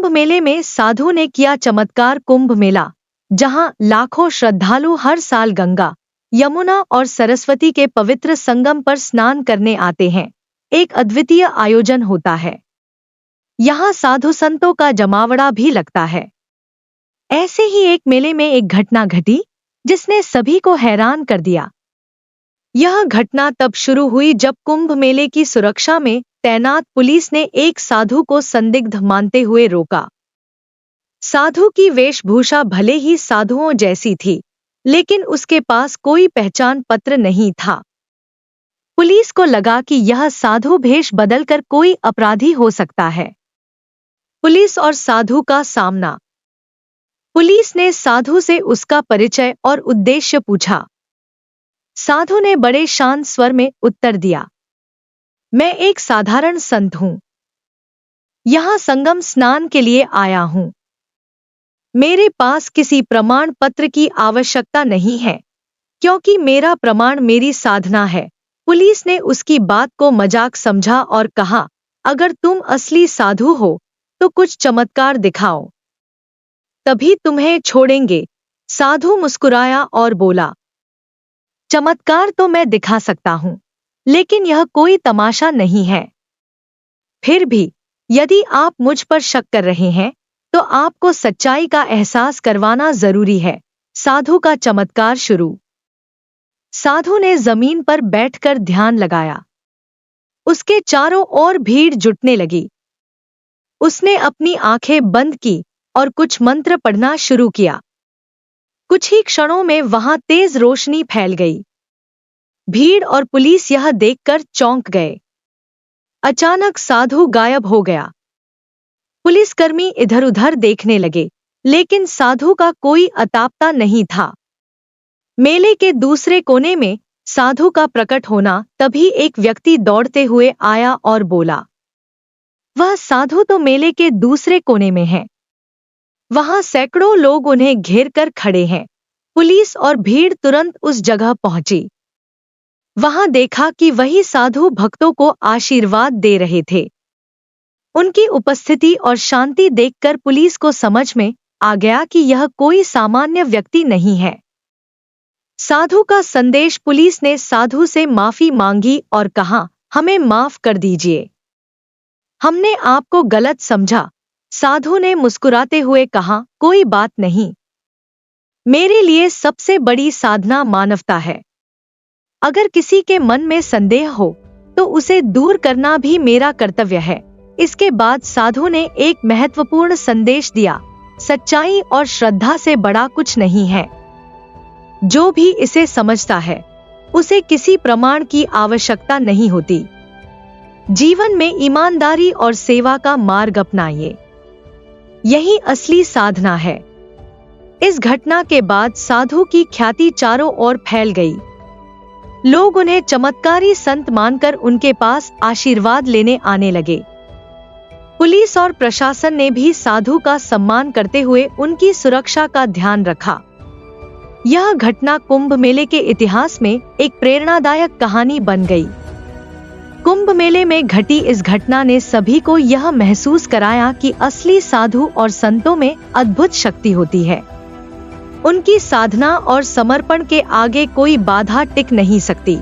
कुंभ मेले में साधु ने किया चमत्कार। कुंभ मेला, जहां लाखों श्रद्धालु हर साल गंगा, यमुना और सरस्वती के पवित्र संगम पर स्नान करने आते हैं, एक अद्वितीय आयोजन होता है। यहाँ साधु संतों का जमावड़ा भी लगता है। ऐसे ही एक मेले में एक घटना घटी जिसने सभी को हैरान कर दिया। यह घटना तब शुरू हुई जब कुंभ मेले की सुरक्षा में तैनात पुलिस ने एक साधु को संदिग्ध मानते हुए रोका। साधु की वेशभूषा भले ही साधुओं जैसी थी, लेकिन उसके पास कोई पहचान पत्र नहीं था। पुलिस को लगा कि यह साधु भेष बदलकर कोई अपराधी हो सकता है। पुलिस और साधु का सामना। पुलिस ने साधु से उसका परिचय और उद्देश्य पूछा। साधु ने बड़े शांत स्वर में उत्तर दिया, मैं एक साधारण संत हूं। यहां संगम स्नान के लिए आया हूं। मेरे पास किसी प्रमाण पत्र की आवश्यकता नहीं है, क्योंकि मेरा प्रमाण मेरी साधना है। पुलिस ने उसकी बात को मजाक समझा और कहा, अगर तुम असली साधु हो तो कुछ चमत्कार दिखाओ, तभी तुम्हें छोड़ेंगे। साधु मुस्कुराया और बोला, चमत्कार तो मैं दिखा सकता हूं, लेकिन यह कोई तमाशा नहीं है। फिर भी यदि आप मुझ पर शक कर रहे हैं तो आपको सच्चाई का एहसास करवाना जरूरी है। साधु का चमत्कार शुरू। साधु ने जमीन पर बैठकर ध्यान लगाया। उसके चारों ओर भीड़ जुटने लगी। उसने अपनी आंखें बंद की और कुछ मंत्र पढ़ना शुरू किया। कुछ ही क्षणों में वहां तेज रोशनी फैल गई। भीड़ और पुलिस यह देखकर चौंक गए। अचानक साधु गायब हो गया। पुलिसकर्मी इधर-उधर देखने लगे, लेकिन साधु का कोई अतापता नहीं था। मेले के दूसरे कोने में साधु का प्रकट होना, तभी एक व्यक्ति दौड़ते हुए आया और बोला, वह साधु तो मेले के दूसरे कोने में है। वहां सैकड़ों लोग उन्हें घेर कर खड़े हैं। पुलिस और भीड़ तुरंत उस जगह पहुंची। वहां देखा कि वही साधु भक्तों को आशीर्वाद दे रहे थे। उनकी उपस्थिति और शांति देखकर पुलिस को समझ में आ गया कि यह कोई सामान्य व्यक्ति नहीं है। साधु का संदेश। पुलिस ने साधु से माफी मांगी और कहा, हमें माफ कर दीजिए, हमने आपको गलत समझा। साधु ने मुस्कुराते हुए कहा, कोई बात नहीं, मेरे लिए सबसे बड़ी साधना मानवता है। अगर किसी के मन में संदेह हो तो उसे दूर करना भी मेरा कर्तव्य है। इसके बाद साधु ने एक महत्वपूर्ण संदेश दिया, सच्चाई और श्रद्धा से बड़ा कुछ नहीं है। जो भी इसे समझता है उसे किसी प्रमाण की आवश्यकता नहीं होती। जीवन में ईमानदारी और सेवा का मार्ग अपनाइए, यही असली साधना है। इस घटना के बाद साधु की ख्याति चारों ओर फैल गई। लोग उन्हें चमत्कारी संत मानकर उनके पास आशीर्वाद लेने आने लगे। पुलिस और प्रशासन ने भी साधु का सम्मान करते हुए उनकी सुरक्षा का ध्यान रखा। यह घटना कुंभ मेले के इतिहास में एक प्रेरणादायक कहानी बन गई। कुंभ मेले में घटी इस घटना ने सभी को यह महसूस कराया कि असली साधु और संतों में अद्भुत शक्ति होती है। उनकी साधना और समर्पण के आगे कोई बाधा टिक नहीं सकती।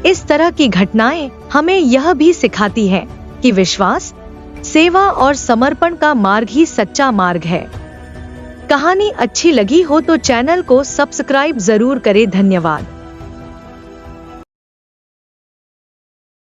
इस तरह की घटनाएं हमें यह भी सिखाती हैं कि विश्वास, सेवा और समर्पण का मार्ग ही सच्चा मार्ग है। कहानी अच्छी लगी हो तो चैनल को सब्सक्राइब जरूर करें। धन्यवाद।